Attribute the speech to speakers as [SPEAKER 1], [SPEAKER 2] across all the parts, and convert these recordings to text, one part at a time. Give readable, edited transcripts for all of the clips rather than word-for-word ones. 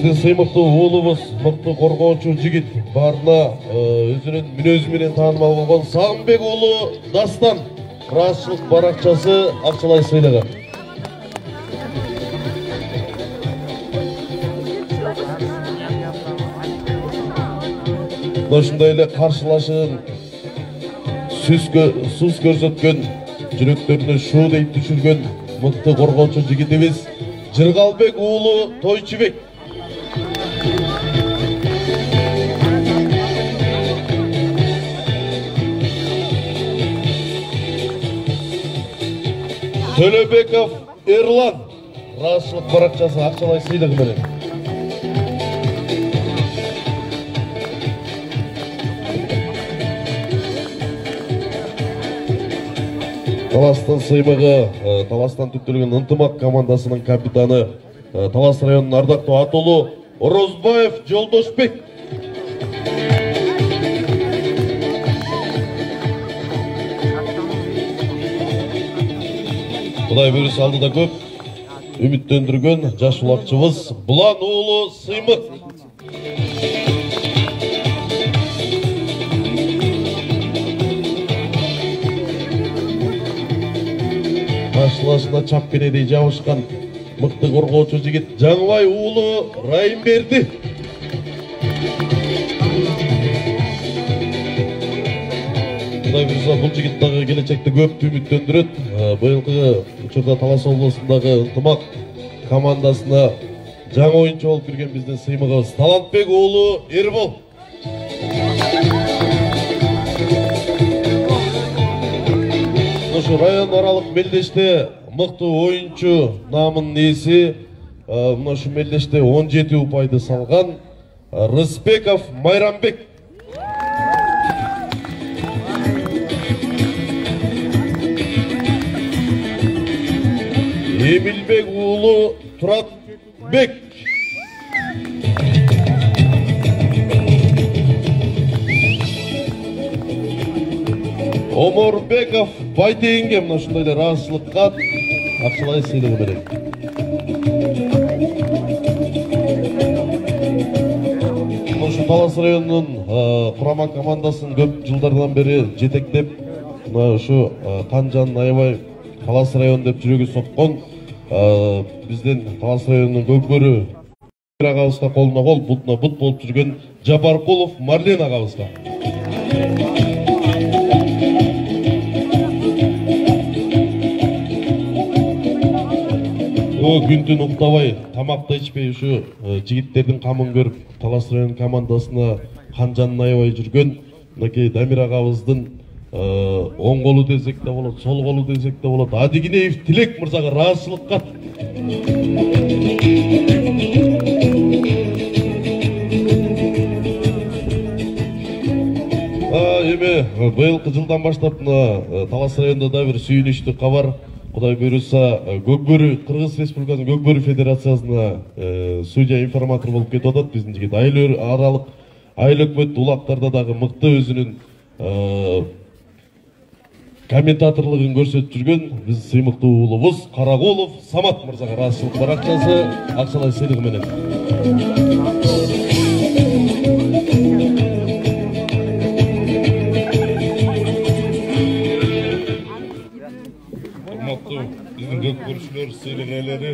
[SPEAKER 1] Биздин сыймыктуу уулубуз, мыкты коргоочу жигит, баарына өзүнүн мүнөзү менен таанымал болгон Сагынбек уулу Дастан ыраазычылык баракчасы акчалай сыйлыгы. Ошондой эле каршылашын сус көрсөткөн, жүрөктөрүнө шуу дейт түшүргөн мыкты коргоочу жигитибиз Жыргалбек уулу Тойчубек. Төлөбеков Эрлан ыраазычылык баракчасы акчалай сыйлыгы менен. Таластын сыймыгы Таластан түптөлгөн Ынтымак командасынын капитаны Талас районунун ардактуу атолу Орозбаев Жолдошбек. Кудай буйруса алдыда көп үмүттөндүргөн жаш улакчыбыз Булан уулу Сыймык. Каршылашына чапкенедей жабышкан мыкты коргоочу жигит Жаңыбай уулу Райымберди. Кудай буйруса бул жигит дагы келечекте көп үмүттөндүрөт. Быйылкы учурда Талас облусундагы Ынтымак командасына жаңы оюнчу болуп кирген биздин сыймыгыбыз Талантбек уулу Эрбол. Ошо район аралык мелдеште мыкты оюнчу намынын ээси, мына ушу мелдеште 17 упайды салган Рыспеков Майрамбек. Эмилбек уулу Туратбек. Оморбеков Байтегенге мына ушундай эле ыраазычылыкка акчалай сыйлыгы менен. Ошо Талас районунун курама командасын көп жылдардан бери жетектеп, мына ушу Канжан аябай Талас район деп жүрөгү соккон биздин Талас районунун көкбөрү агабызга колуна кол, бутуна бут болуп жүргөн Жабаркулов Марлен агабызга. Күн-түн уктабай, тамакты ичпей ушу жигиттердин камын көрүп, Талас район командасына канжанын аябай жүргөн мынакей Дамир агабыздын оң колу десек де болот, сол колу десек де болот, Адигинеев Тилек мырзага ыраазычылыкка. Эми быйылкы жылдан баштап Талас районунда да бир сүйүнүчтүү кабар. Кудай буйруса Көкбөрү Кыргыз Республикасынын Көкбөрү Федерациясына судья информатор болуп кетип атат. Биздин жигит айыл аралык айыл өкмөт улактарда дагы мыкты өзүнүн комментаторлугун көрсөтүп жүргөн биз сыймыктуу уулубуз Карагулов Самат мырзага ыраазычылык баракчасы акчалай сыйлыгы менен. Биздин көкбөрүчүлөр, сыйлык ээлери,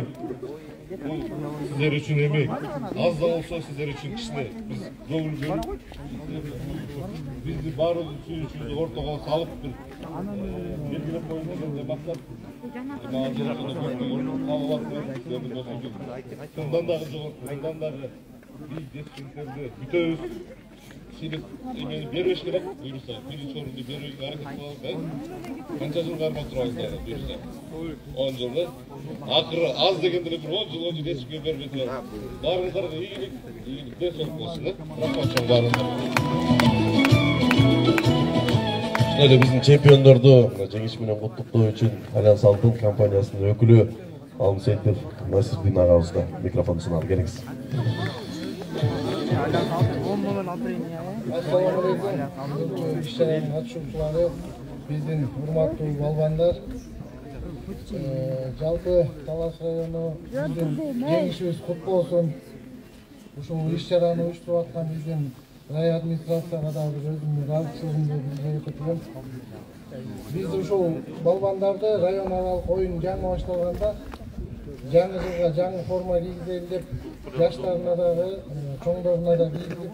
[SPEAKER 1] бул сиздер үчүн эмек. Аз да болсо сиздер үчүн кичине. Биз көңүл бөлүп, бизди баарыбыз сүйүүчүбүздү ортого салып бир белгилеп коюн дегенде мактап. Мындан дагы жогорку, мындан дагы биз жетиштерди бүтөбүз. Сыйлык эмени бербеш керек, буйруса биринчи орунду берүүгө аракет кылабыз. Канча жыл кармап турабыз дагы буйруса. 10 жылды. Акыры аз дегенде эле бир 10 жыл эч кимге бербей турабыз. Баарыңыздарга ийгилик десек болсун, рахмат чоң баарыңыздарга. Ошондой биздин чемпиондорду жеңиш менен куттуктоо үчүн Альянс Алтын компаниясынын өкүлү Алмсейитов Насирдин агабызга микрофон сунат келиңиз.
[SPEAKER 2] Assalamu alaikum. İşlerin katılımcıları, bizim hurmatlı balbanlar, жалпы Талас району жеңишибиз кутlu olsun. ушул иш-чараны уюштуруп аткан биздин рай администрацияга дагы бир өзүмдүн ыраазычылыгымды билдирip өтөм. Биз ушул балбандарды район аралык оюн жаңы башталганда жаңы жылга жаңы форма кийгизели деп жаштарына дагы, чоңдоруна да кийгизип